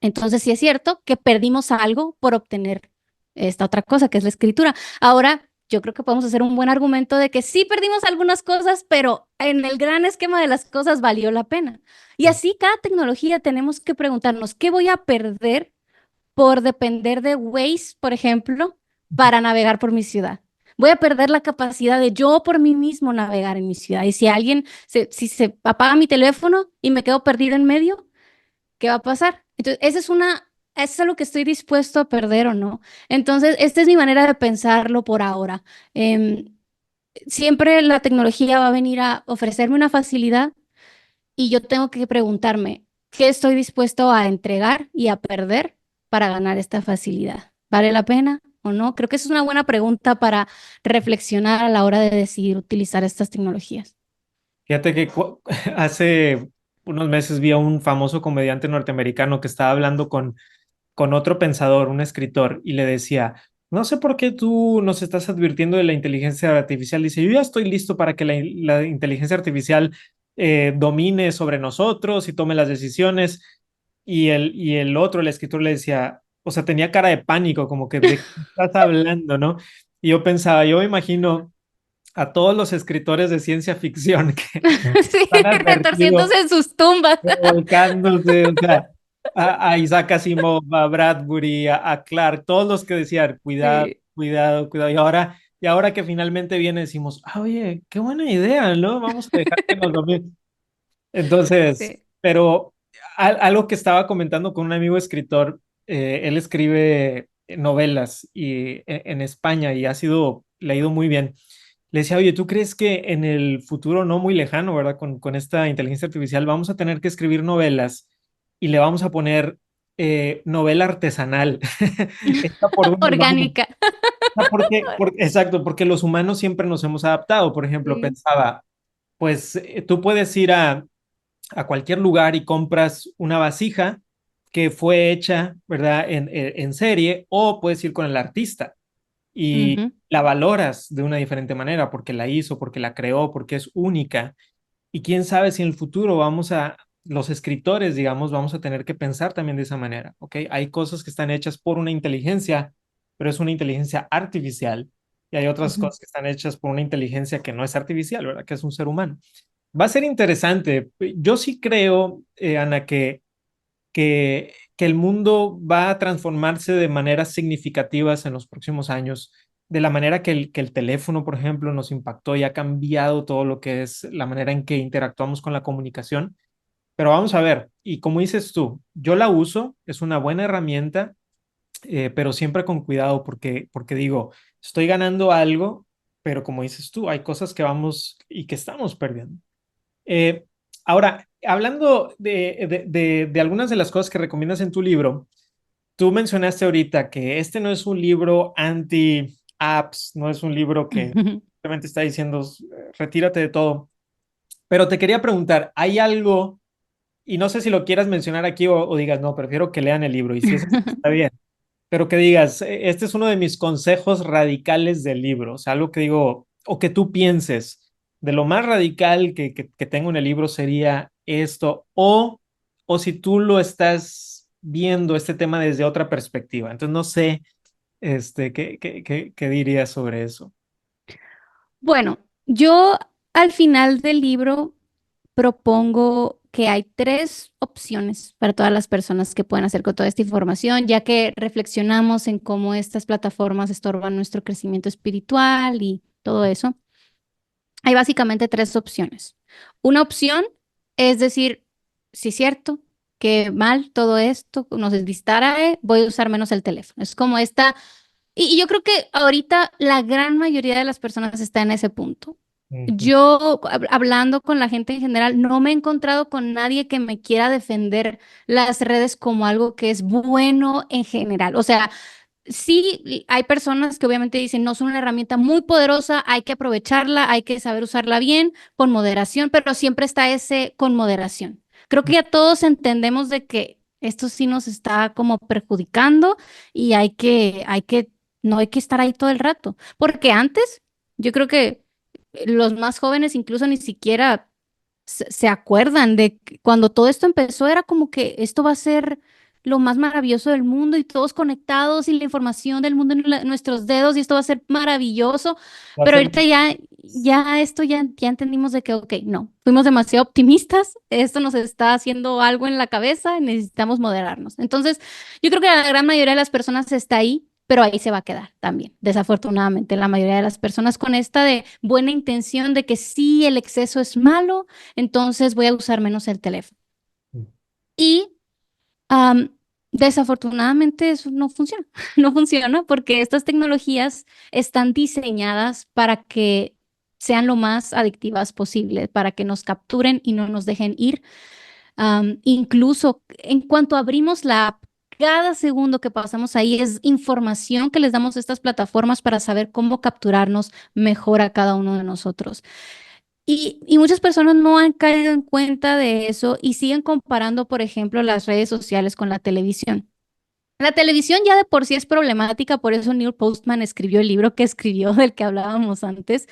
Entonces, sí es cierto que perdimos algo por obtener esta otra cosa, que es la escritura. Ahora, yo creo que podemos hacer un buen argumento de que sí perdimos algunas cosas, pero en el gran esquema de las cosas valió la pena. Y así cada tecnología tenemos que preguntarnos, ¿qué voy a perder por depender de Waze, por ejemplo, para navegar por mi ciudad? Voy a perder la capacidad de yo por mí mismo navegar en mi ciudad. Y si si se apaga mi teléfono y me quedo perdido en medio, ¿qué va a pasar? Entonces, eso es algo que estoy dispuesto a perder o no. Entonces, esta es mi manera de pensarlo por ahora. Em, Siempre la tecnología va a venir a ofrecerme una facilidad, y yo tengo que preguntarme, ¿qué estoy dispuesto a entregar y a perder para ganar esta facilidad? ¿Vale la pena o no? Creo que esa es una buena pregunta para reflexionar a la hora de decidir utilizar estas tecnologías. Fíjate que hace unos meses vi a un famoso comediante norteamericano que estaba hablando con otro pensador, un escritor, y le decía, no sé por qué tú nos estás advirtiendo de la inteligencia artificial. Dice, yo ya estoy listo para que la inteligencia artificial domine sobre nosotros y tome las decisiones. Y el otro, el escritor, le decía, o sea, tenía cara de pánico, como que de qué estás hablando, ¿no? Y yo pensaba, yo me imagino a todos los escritores de ciencia ficción que Sí, han retorciéndose advertido, en sus tumbas. revolcándose, o sea, a Isaac Asimov, a Bradbury, a Clark, todos los que decían, cuidado, Sí, cuidado, cuidado. Y ahora que finalmente viene, decimos, oye, qué buena idea, ¿no? Vamos a dejar que nos domine. Entonces, sí. pero algo que estaba comentando con un amigo escritor, él escribe novelas en España y le ha ido muy bien. Le decía, oye, ¿tú crees que en el futuro no muy lejano, ¿verdad? Con esta inteligencia artificial vamos a tener que escribir novelas y le vamos a poner novela artesanal, hecha por un humano? Orgánica. Exacto, porque los humanos siempre nos hemos adaptado. Por ejemplo, Sí. pensaba, pues tú puedes ir a cualquier lugar y compras una vasija que fue hecha, ¿verdad? En serie, o puedes ir con el artista y Ujú. la valoras de una diferente manera porque la hizo, porque la creó, porque es única. Y quién sabe si en el futuro los escritores, digamos, vamos a tener que pensar también de esa manera, ¿ok? Hay cosas que están hechas por una inteligencia, pero es una inteligencia artificial. Y hay otras Ujú. cosas que están hechas por una inteligencia que no es artificial, ¿verdad? Que es un ser humano. Va a ser interesante. Yo sí creo, Ana, que el mundo va a transformarse de maneras significativas en los próximos años, de la manera que el teléfono, por ejemplo, nos impactó y ha cambiado todo lo que es la manera en que interactuamos con la comunicación. Pero vamos a ver, y como dices tú, yo la uso, es una buena herramienta, pero siempre con cuidado porque digo, estoy ganando algo, pero como dices tú, hay cosas que vamos y que estamos perdiendo. Eh, Ahora, hablando de algunas de las cosas que recomiendas en tu libro, tú mencionaste ahorita que este no es un libro anti-apps, no es un libro que simplemente está diciendo, retírate de todo. Pero te quería preguntar, ¿hay algo, y no sé si lo quieras mencionar aquí o digas, no, prefiero que lean el libro, y si es así, está bien, pero que digas, este es uno de mis consejos radicales del libro, o sea, algo que digo, o que tú pienses, de lo más radical que tengo en el libro sería esto, o si tú lo estás viendo este tema desde otra perspectiva. Entonces, no sé, qué dirías sobre eso. Bueno, yo al final del libro propongo que hay tres opciones para todas las personas que pueden hacer con toda esta información, ya que reflexionamos en cómo estas plataformas estorban nuestro crecimiento espiritual y todo eso. Hay básicamente tres opciones. Una opción es decir, sí es cierto, que mal todo esto nos distrae, voy a usar menos el teléfono. Es como esta, y yo creo que ahorita la gran mayoría de las personas está en ese punto. Ujú. Yo, hablando con la gente en general, no me he encontrado con nadie que me quiera defender las redes como algo que es bueno en general. O sea, sí, hay personas que obviamente dicen, no, son una herramienta muy poderosa, hay que aprovecharla, hay que saber usarla bien, con moderación, pero siempre está ese con moderación. Creo que ya todos entendemos de que esto sí nos está como perjudicando y no hay que estar ahí todo el rato. Porque antes, yo creo que los más jóvenes incluso ni siquiera se acuerdan de que cuando todo esto empezó, era como que esto va a ser lo más maravilloso del mundo y todos conectados y la información del mundo en nuestros dedos y esto va a ser maravilloso. Va a Pero ser, ahorita ya entendimos de que, ok, no, fuimos demasiado optimistas, esto nos está haciendo algo en la cabeza, necesitamos moderarnos. Entonces, yo creo que la gran mayoría de las personas está ahí, pero ahí se va a quedar también. Desafortunadamente, la mayoría de las personas con esta de buena intención de que sí, el exceso es malo, entonces voy a usar menos el teléfono. Y am, desafortunadamente eso no funciona. No funciona porque estas tecnologías están diseñadas para que sean lo más adictivas posible, para que nos capturen y no nos dejen ir. Incluso en cuanto abrimos la app, cada segundo que pasamos ahí es información que les damos a estas plataformas para saber cómo capturarnos mejor a cada uno de nosotros. Y muchas personas no han caído en cuenta de eso y siguen comparando, por ejemplo, las redes sociales con la televisión. La televisión ya de por sí es problemática, por eso Neil Postman escribió el libro que escribió del que hablábamos antes,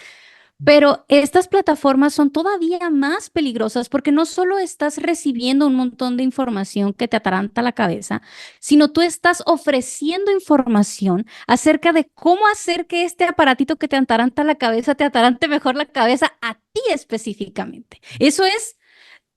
pero estas plataformas son todavía más peligrosas porque no solo estás recibiendo un montón de información que te ataranta la cabeza, sino tú estás ofreciendo información acerca de cómo hacer que este aparatito que te ataranta la cabeza te atarante mejor la cabeza a ti específicamente. Eso es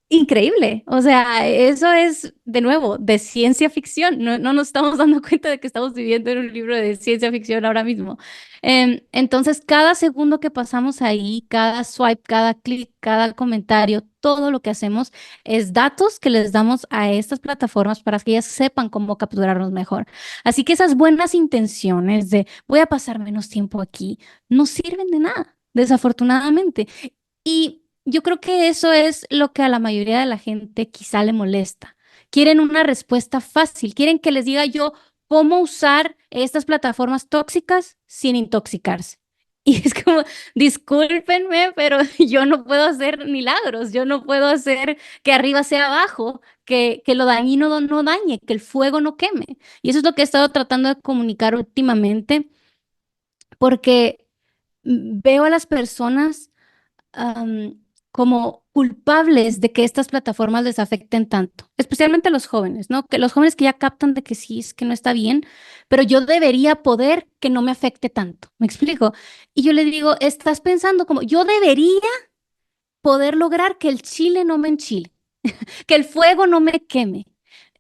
increíble. O sea, eso es, de nuevo, de ciencia ficción. No nos estamos dando cuenta de que estamos viviendo en un libro de ciencia ficción ahora mismo. Entonces, cada segundo que pasamos ahí, cada swipe, cada clic, cada comentario, todo lo que hacemos es datos que les damos a estas plataformas para que ellas sepan cómo capturarnos mejor. Así que esas buenas intenciones de voy a pasar menos tiempo aquí no sirven de nada, desafortunadamente. Y yo creo que eso es lo que a la mayoría de la gente quizá le molesta. Quieren una respuesta fácil, quieren que les diga yo cómo usar estas plataformas tóxicas sin intoxicarse. Y es como, discúlpenme, pero yo no puedo hacer milagros, yo no puedo hacer que arriba sea abajo, que lo dañino no dañe, que el fuego no queme. Y eso es lo que he estado tratando de comunicar últimamente, porque veo a las personas como culpables de que estas plataformas les afecten tanto, especialmente a los jóvenes, ¿no? Que los jóvenes que ya captan de que sí, es que no está bien, pero yo debería poder que no me afecte tanto. ¿Me explico? Y yo le digo, estás pensando como, yo debería poder lograr que el chile no me enchile, que el fuego no me queme.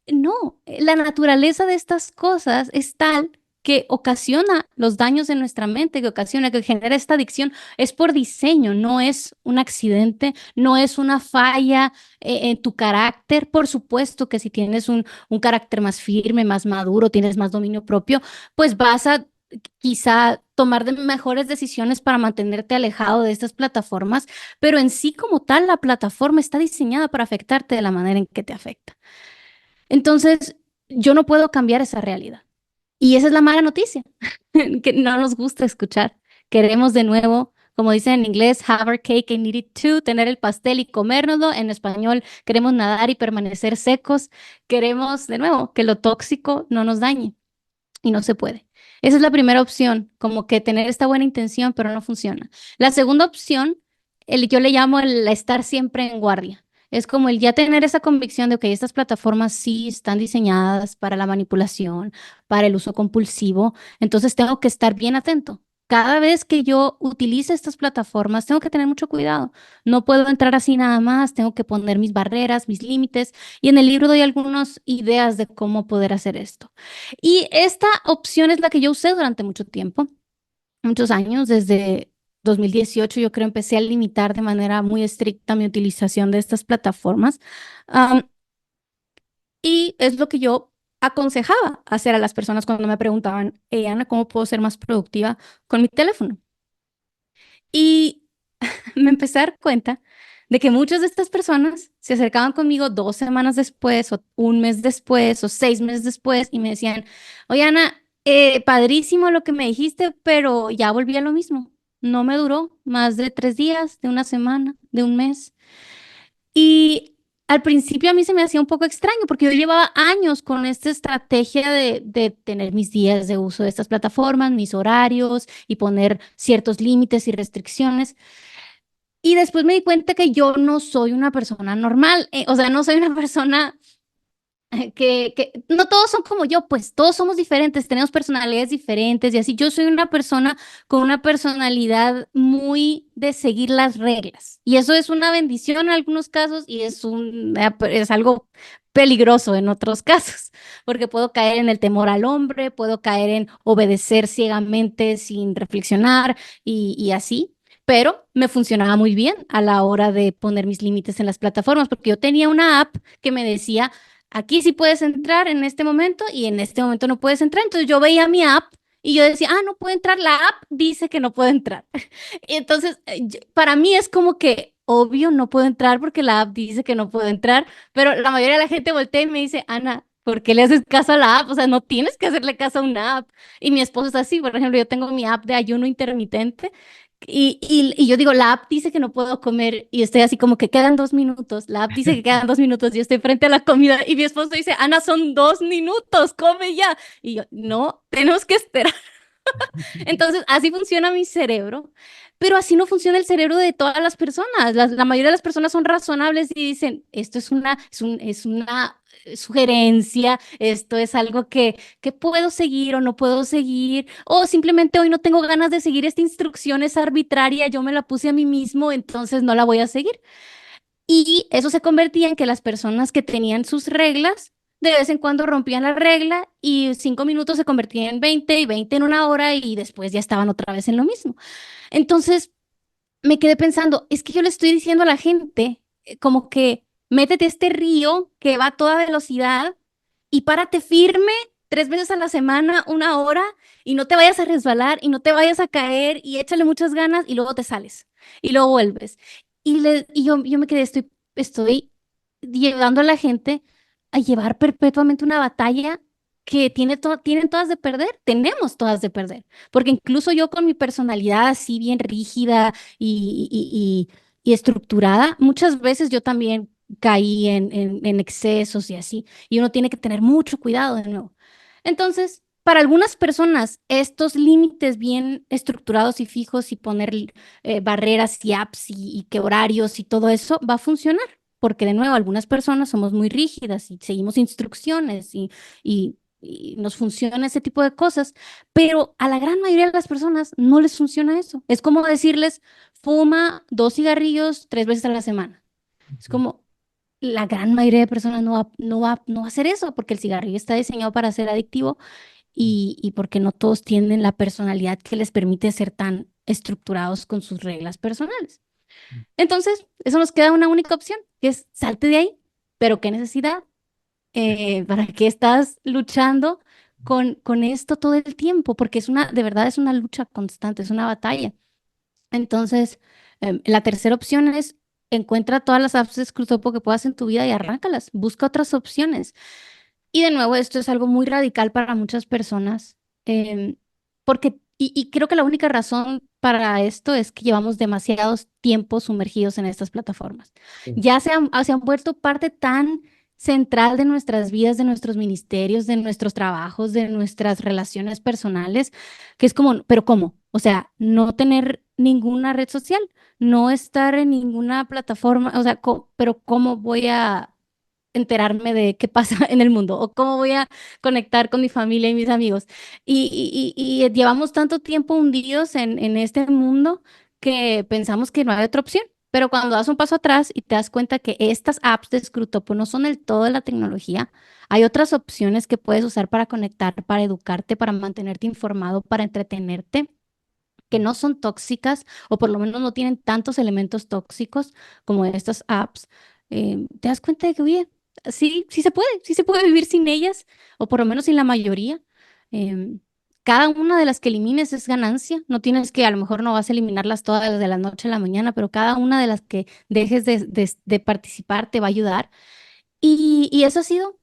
No, la naturaleza de estas cosas es tal que ocasiona los daños en nuestra mente, que ocasiona, que genera esta adicción, es por diseño, no es un accidente, no es una falla en tu carácter. Por supuesto que si tienes un carácter más firme, más maduro, tienes más dominio propio, pues vas a quizá tomar mejores decisiones para mantenerte alejado de estas plataformas, pero en sí como tal, la plataforma está diseñada para afectarte de la manera en que te afecta. Entonces, yo no puedo cambiar esa realidad. Y esa es la mala noticia, que no nos gusta escuchar. Queremos de nuevo, como dicen en inglés, have our cake and eat it too, tener el pastel y comérnoslo. En español, queremos nadar y permanecer secos. Queremos, de nuevo, que lo tóxico no nos dañe y no se puede. Esa es la primera opción, como que tener esta buena intención, pero no funciona. La segunda opción, yo le llamo el estar siempre en guardia. Es como el ya tener esa convicción de que estas plataformas sí están diseñadas para la manipulación, para el uso compulsivo, entonces tengo que estar bien atento. Cada vez que yo utilice estas plataformas, tengo que tener mucho cuidado. No puedo entrar así nada más, tengo que poner mis barreras, mis límites, y en el libro doy algunas ideas de cómo poder hacer esto. Y esta opción es la que yo usé durante mucho tiempo, muchos años, desde 2018 yo creo empecé a limitar de manera muy estricta mi utilización de estas plataformas. Am, y es lo que yo aconsejaba hacer a las personas cuando me preguntaban, hey, Ana, ¿cómo puedo ser más productiva con mi teléfono? Y me empecé a dar cuenta de que muchas de estas personas se acercaban conmigo 2 semanas después, o un mes después, o 6 meses después, y me decían, oye, Ana, padrísimo lo que me dijiste, pero ya volví a lo mismo. No me duró más de 3 días, de una semana, de un mes. Y al principio a mí se me hacía un poco extraño porque yo llevaba años con esta estrategia de tener mis días de uso de estas plataformas, mis horarios y poner ciertos límites y restricciones. Y después me di cuenta que yo no soy una persona normal, o sea, no soy una persona que no todos son como yo, pues todos somos diferentes, tenemos personalidades diferentes y así. Yo soy una persona con una personalidad muy de seguir las reglas y eso es una bendición en algunos casos y es algo peligroso en otros casos, porque puedo caer en el temor al hombre, puedo caer en obedecer ciegamente sin reflexionar y así. Pero me funcionaba muy bien a la hora de poner mis límites en las plataformas, porque yo tenía una app que me decía, aquí sí puedes entrar en este momento y en este momento no puedes entrar. Entonces yo veía mi app y yo decía, no puedo entrar, la app dice que no puedo entrar. Y entonces, para mí es como que obvio no puedo entrar porque la app dice que no puedo entrar, pero la mayoría de la gente voltea y me dice, Ana, ¿por qué le haces caso a la app? O sea, no tienes que hacerle caso a una app. Y mi esposo es así, por ejemplo, yo tengo mi app de ayuno intermitente y yo digo, la app dice que no puedo comer y estoy así como que quedan 2 minutos. La app dice que quedan 2 minutos y yo estoy frente a la comida y mi esposo dice, Ana, son 2 minutos, come ya. Y yo, no, tenemos que esperar. Entonces, así funciona mi cerebro, pero así no funciona el cerebro de todas las personas. La mayoría de las personas son razonables y dicen, esto es una sugerencia, esto es algo que puedo seguir o no puedo seguir, o simplemente hoy no tengo ganas de seguir esta instrucción, es arbitraria, yo me la puse a mí mismo, entonces no la voy a seguir. Y eso se convertía en que las personas que tenían sus reglas, de vez en cuando rompían la regla y 5 minutos se convertían en 20 y 20 en una hora y después ya estaban otra vez en lo mismo. Entonces me quedé pensando, es que yo le estoy diciendo a la gente como que métete a este río que va a toda velocidad y párate firme 3 veces a la semana, una hora, y no te vayas a resbalar y no te vayas a caer y échale muchas ganas y luego te sales y luego vuelves. Y yo me quedé, estoy llevando a la gente a llevar perpetuamente una batalla que tienen todas de perder, tenemos todas de perder, porque incluso yo con mi personalidad así bien rígida y estructurada, muchas veces yo también caí en excesos y así, y uno tiene que tener mucho cuidado de nuevo. Entonces, para algunas personas, estos límites bien estructurados y fijos y poner barreras y apps y que horarios y todo eso va a funcionar, porque de nuevo, algunas personas somos muy rígidas y seguimos instrucciones y nos funciona ese tipo de cosas, pero a la gran mayoría de las personas no les funciona eso. Es como decirles, fuma 2 cigarrillos 3 veces a la semana. Es como, la gran mayoría de personas no va a hacer eso, porque el cigarrillo está diseñado para ser adictivo y porque no todos tienen la personalidad que les permite ser tan estructurados con sus reglas personales. Entonces, eso nos queda una única opción, que es salte de ahí, pero qué necesidad. ¿Para qué estás luchando con esto todo el tiempo? Porque de verdad es una lucha constante, es una batalla. Entonces, la tercera opción es encuentra todas las apps de Scrutopo que puedas en tu vida y arráncalas, busca otras opciones. Y de nuevo, esto es algo muy radical para muchas personas, em, y creo que la única razón para esto es que llevamos demasiados tiempos sumergidos en estas plataformas. Sí. Ya se han vuelto parte tan central de nuestras vidas, de nuestros ministerios, de nuestros trabajos, de nuestras relaciones personales, que es como, pero ¿cómo? O sea, no tener ninguna red social, no estar en ninguna plataforma, o sea, pero ¿cómo voy a enterarme de qué pasa en el mundo o cómo voy a conectar con mi familia y mis amigos? Y llevamos tanto tiempo hundidos en este mundo que pensamos que no hay otra opción. Pero cuando das un paso atrás y te das cuenta que estas apps de Scrutopo no son del todo de la tecnología, hay otras opciones que puedes usar para conectar, para educarte, para mantenerte informado, para entretenerte, que no son tóxicas o por lo menos no tienen tantos elementos tóxicos como estas apps. Te das cuenta de que, oye, sí, sí se puede vivir sin ellas o por lo menos sin la mayoría. Em, Cada una de las que elimines es ganancia. No tienes que, a lo mejor no vas a eliminarlas todas de la noche a la mañana, pero cada una de las que dejes de participar te va a ayudar. Y eso ha sido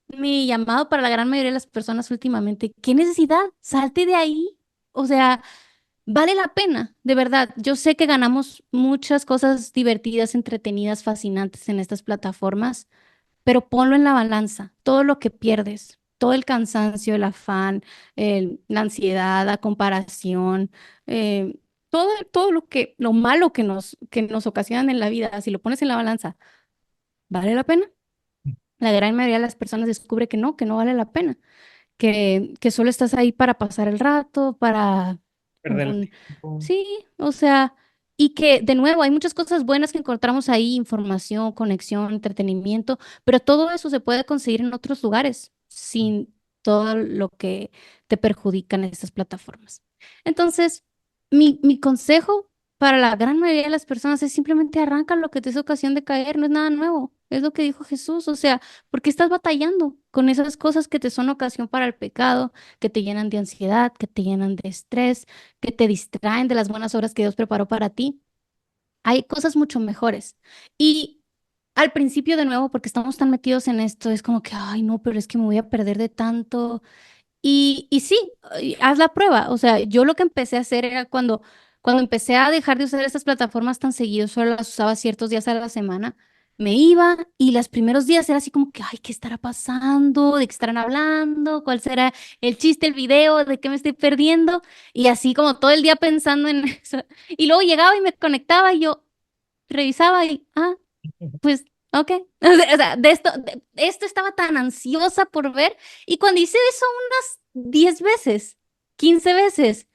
mi llamado para la gran mayoría de las personas últimamente. ¿Qué necesidad? Salte de ahí. O sea, vale la pena, de verdad. Yo sé que ganamos muchas cosas divertidas, entretenidas, fascinantes en estas plataformas, pero ponlo en la balanza, todo lo que pierdes, todo el cansancio, el afán, la ansiedad, la comparación, todo lo malo que nos ocasionan en la vida, si lo pones en la balanza, ¿vale la pena? La gran mayoría de las personas descubre que no vale la pena, que solo estás ahí para pasar el rato, para Perder el un... tiempo. Sí, o sea, y que de nuevo hay muchas cosas buenas que encontramos ahí, información, conexión, entretenimiento, pero todo eso se puede conseguir en otros lugares sin todo lo que te perjudican estas plataformas. Entonces, mi consejo para la gran mayoría de las personas es simplemente arranca lo que te es ocasión de caer, no es nada nuevo, es lo que dijo Jesús, o sea, ¿por qué estás batallando con esas cosas que te son ocasión para el pecado, que te llenan de ansiedad, que te llenan de estrés, que te distraen de las buenas obras que Dios preparó para ti? Hay cosas mucho mejores. Y al principio, de nuevo, porque estamos tan metidos en esto, es como que, ay, no, pero es que me voy a perder de tanto. Y sí, haz la prueba. O sea, yo lo que empecé a hacer era cuando empecé a dejar de usar estas plataformas tan seguido, solo las usaba ciertos días a la semana, me iba y los primeros días era así como que, ay, ¿qué estará pasando? ¿De qué estarán hablando? ¿Cuál será el chiste, el video? ¿De qué me estoy perdiendo? Y así como todo el día pensando en eso. Y luego llegaba y me conectaba y yo revisaba y, pues, ok. O sea, esto estaba tan ansiosa por ver. Y cuando hice eso unas 10 veces, 15 veces,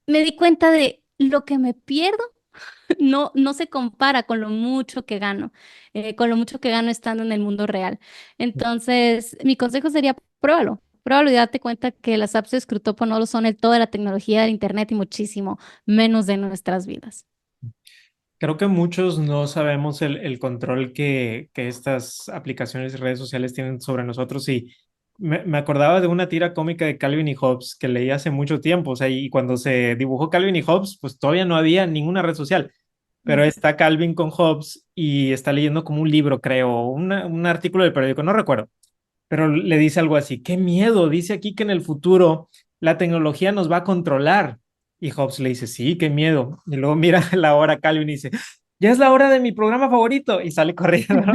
me di cuenta de lo que me pierdo no se compara con lo mucho que gano, con lo mucho que gano estando en el mundo real. Entonces, mi consejo sería, pruébalo. Pruébalo y date cuenta que las apps de Scrutopo no lo son el todo de la tecnología del Internet y muchísimo menos de nuestras vidas. Creo que muchos no sabemos el control que estas aplicaciones y redes sociales tienen sobre nosotros y me acordaba de una tira cómica de Calvin y Hobbes que leí hace mucho tiempo, o sea, y cuando se dibujó Calvin y Hobbes, pues todavía no había ninguna red social, pero Mm. está Calvin con Hobbes y está leyendo como un libro, creo, un artículo del periódico, no recuerdo, pero le dice algo así, qué miedo, dice aquí que en el futuro la tecnología nos va a controlar. Y Hobbes le dice, sí, qué miedo. Y luego mira la hora Calvin y dice, ya es la hora de mi programa favorito. Y sale corriendo, ¿no?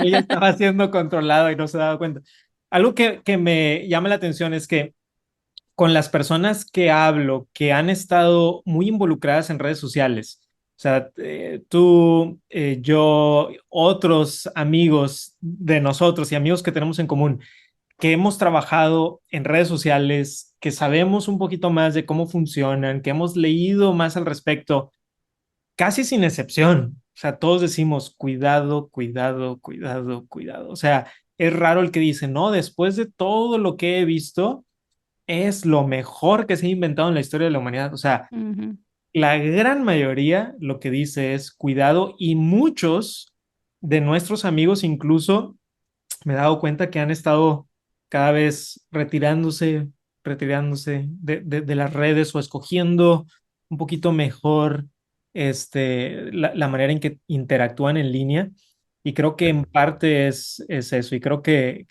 Él ya estaba siendo controlado y no se daba cuenta. Algo que me llama la atención es que con las personas que hablo, que han estado muy involucradas en redes sociales, o sea, tú, yo, otros amigos de nosotros y amigos que tenemos en común, que hemos trabajado en redes sociales, que sabemos un poquito más de cómo funcionan, que hemos leído más al respecto, casi sin excepción. O sea, todos decimos cuidado, cuidado, cuidado, cuidado. O sea, es raro el que dice, no, después de todo lo que he visto, es lo mejor que se ha inventado en la historia de la humanidad. O sea, Ujú. la gran mayoría lo que dice es cuidado y muchos de nuestros amigos incluso me he dado cuenta que han estado cada vez retirándose de las redes o escogiendo un poquito mejor la manera en que interactúan en línea. Y creo que en parte es eso. Y creo que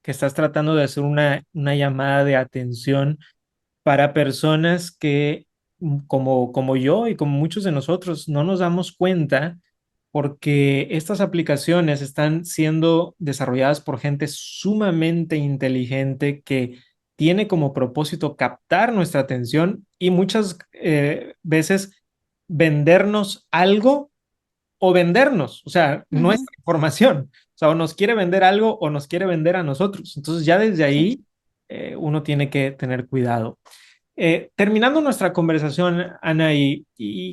estás tratando de hacer una llamada de atención para personas que, como yo y como muchos de nosotros, no nos damos cuenta porque estas aplicaciones están siendo desarrolladas por gente sumamente inteligente que tiene como propósito captar nuestra atención y muchas veces vendernos algo o vendernos, o sea, Ujú. nuestra información. O sea, o nos quiere vender algo o nos quiere vender a nosotros. Entonces ya desde Sí. ahí uno tiene que tener cuidado. Terminando nuestra conversación, Ana, y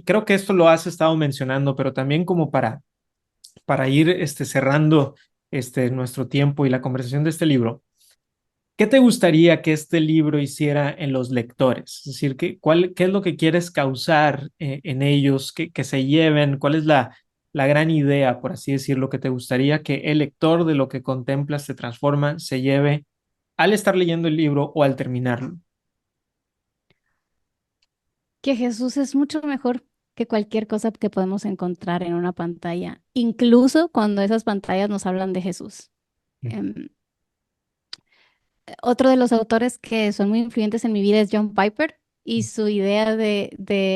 creo que esto lo has estado mencionando, pero también como para ir cerrando nuestro tiempo y la conversación de este libro, ¿qué te gustaría que este libro hiciera en los lectores? Es decir, ¿qué es lo que quieres causar en ellos, que se lleven? ¿Cuál es la gran idea, por así decirlo, que te gustaría que el lector de lo que contemplas se transforma, se lleve al estar leyendo el libro o al terminarlo? Que Jesús es mucho mejor que cualquier cosa que podemos encontrar en una pantalla, incluso cuando esas pantallas nos hablan de Jesús. Em, Otro de los autores que son muy influyentes en mi vida es John Piper y su idea de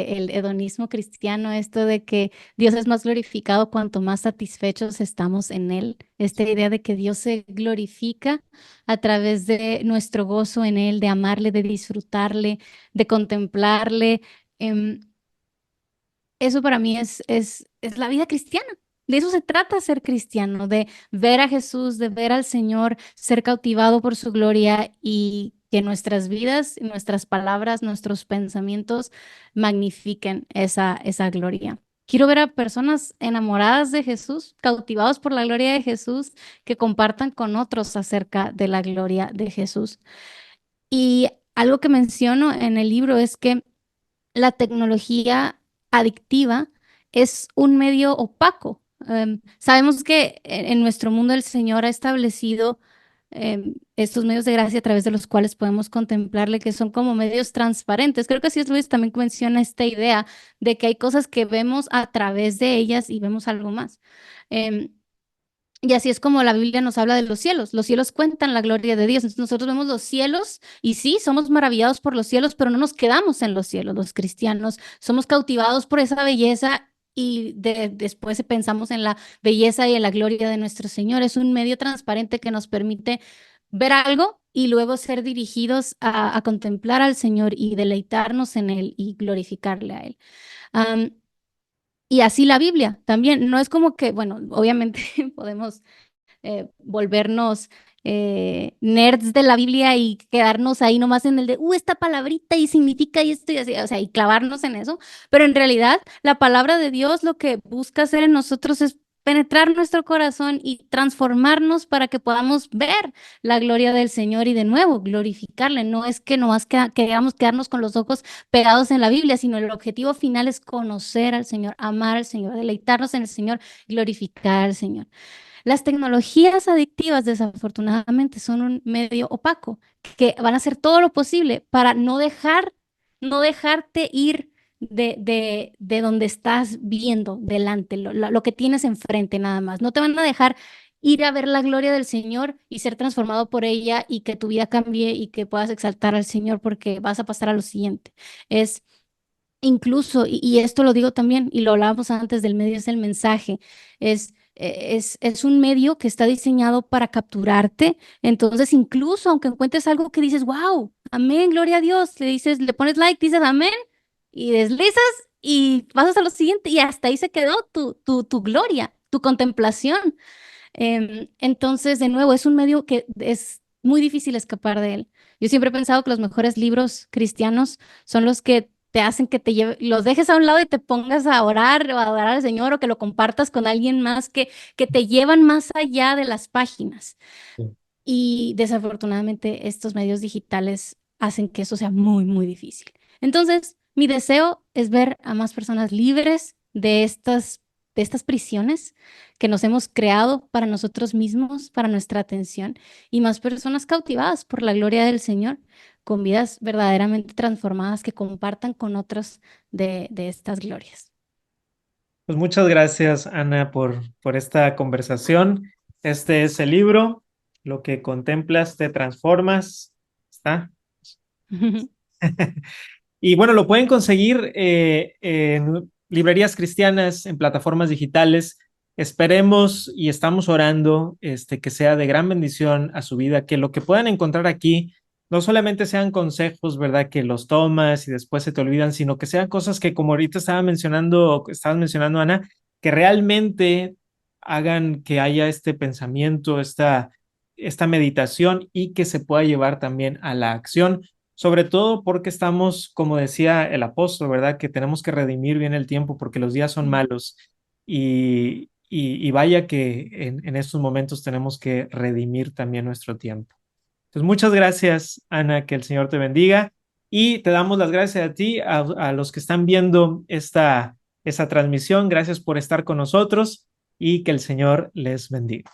el hedonismo cristiano, esto de que Dios es más glorificado cuanto más satisfechos estamos en Él. Esta idea de que Dios se glorifica a través de nuestro gozo en Él, de amarle, de disfrutarle, de contemplarle. Em, Eso para mí es la vida cristiana. De eso se trata ser cristiano, de ver a Jesús, de ver al Señor, ser cautivado por su gloria y que nuestras vidas, nuestras palabras, nuestros pensamientos magnifiquen esa gloria. Quiero ver a personas enamoradas de Jesús, cautivados por la gloria de Jesús, que compartan con otros acerca de la gloria de Jesús. Y algo que menciono en el libro es que la tecnología adictiva es un medio opaco. Sabemos que en nuestro mundo el Señor ha establecido estos medios de gracia a través de los cuales podemos contemplarle, que son como medios transparentes. Creo que C.S. Lewis también menciona esta idea de que hay cosas que vemos a través de ellas y vemos algo más. Em, y así es como la Biblia nos habla de los cielos. Los cielos cuentan la gloria de Dios. Entonces nosotros vemos los cielos y sí, somos maravillados por los cielos, pero no nos quedamos en los cielos, los cristianos. Somos cautivados por esa belleza y después pensamos en la belleza y en la gloria de nuestro Señor. Es un medio transparente que nos permite ver algo y luego ser dirigidos a contemplar al Señor y deleitarnos en Él y glorificarle a Él. Y así la Biblia también, no es como que, bueno, obviamente podemos volvernos nerds de la Biblia y quedarnos ahí nomás en el de, esta palabrita y significa y esto y así, o sea, y clavarnos en eso, pero en realidad la palabra de Dios lo que busca hacer en nosotros es penetrar nuestro corazón y transformarnos para que podamos ver la gloria del Señor y de nuevo glorificarle. No es que nomás queramos quedarnos con los ojos pegados en la Biblia, sino el objetivo final es conocer al Señor, amar al Señor, deleitarnos en el Señor, glorificar al Señor. Las tecnologías adictivas, desafortunadamente, son un medio opaco que van a hacer todo lo posible para no dejarte ir de donde estás viendo delante, lo que tienes enfrente nada más. No te van a dejar ir a ver la gloria del Señor y ser transformado por ella y que tu vida cambie y que puedas exaltar al Señor porque vas a pasar a lo siguiente. Es incluso, y esto lo digo también, y lo hablábamos antes del medio, es el mensaje, es es un medio que está diseñado para capturarte. Entonces, incluso aunque encuentres algo que dices, wow, amén, gloria a Dios, le dices, le pones like, dices amén y deslizas y pasas a lo siguiente y hasta ahí se quedó tu gloria, tu contemplación. Entonces, de nuevo, es un medio que es muy difícil escapar de él. Yo siempre he pensado que los mejores libros cristianos son los que te hacen que los dejes a un lado y te pongas a orar o a adorar al Señor o que lo compartas con alguien más que te llevan más allá de las páginas. Sí. Y desafortunadamente estos medios digitales hacen que eso sea muy, muy difícil. Entonces, mi deseo es ver a más personas libres de estas prisiones que nos hemos creado para nosotros mismos, para nuestra atención, y más personas cautivadas por la gloria del Señor, con vidas verdaderamente transformadas que compartan con otros de estas glorias. Pues muchas gracias, Ana, por esta conversación. Este es el libro, Lo que contemplas, te transformas. ¿Está? Y bueno, lo pueden conseguir en librerías cristianas, en plataformas digitales. Esperemos y estamos orando que sea de gran bendición a su vida, que lo que puedan encontrar aquí no solamente sean consejos, ¿verdad? Que los tomas y después se te olvidan, sino que sean cosas que, como ahorita estabas mencionando, Ana, que realmente hagan que haya este pensamiento, esta meditación y que se pueda llevar también a la acción, sobre todo porque estamos, como decía el apóstol, ¿verdad? Que tenemos que redimir bien el tiempo porque los días son malos y vaya que en estos momentos tenemos que redimir también nuestro tiempo. Entonces, muchas gracias, Ana, que el Señor te bendiga y te damos las gracias a ti, a los que están viendo esta transmisión. Gracias por estar con nosotros y que el Señor les bendiga.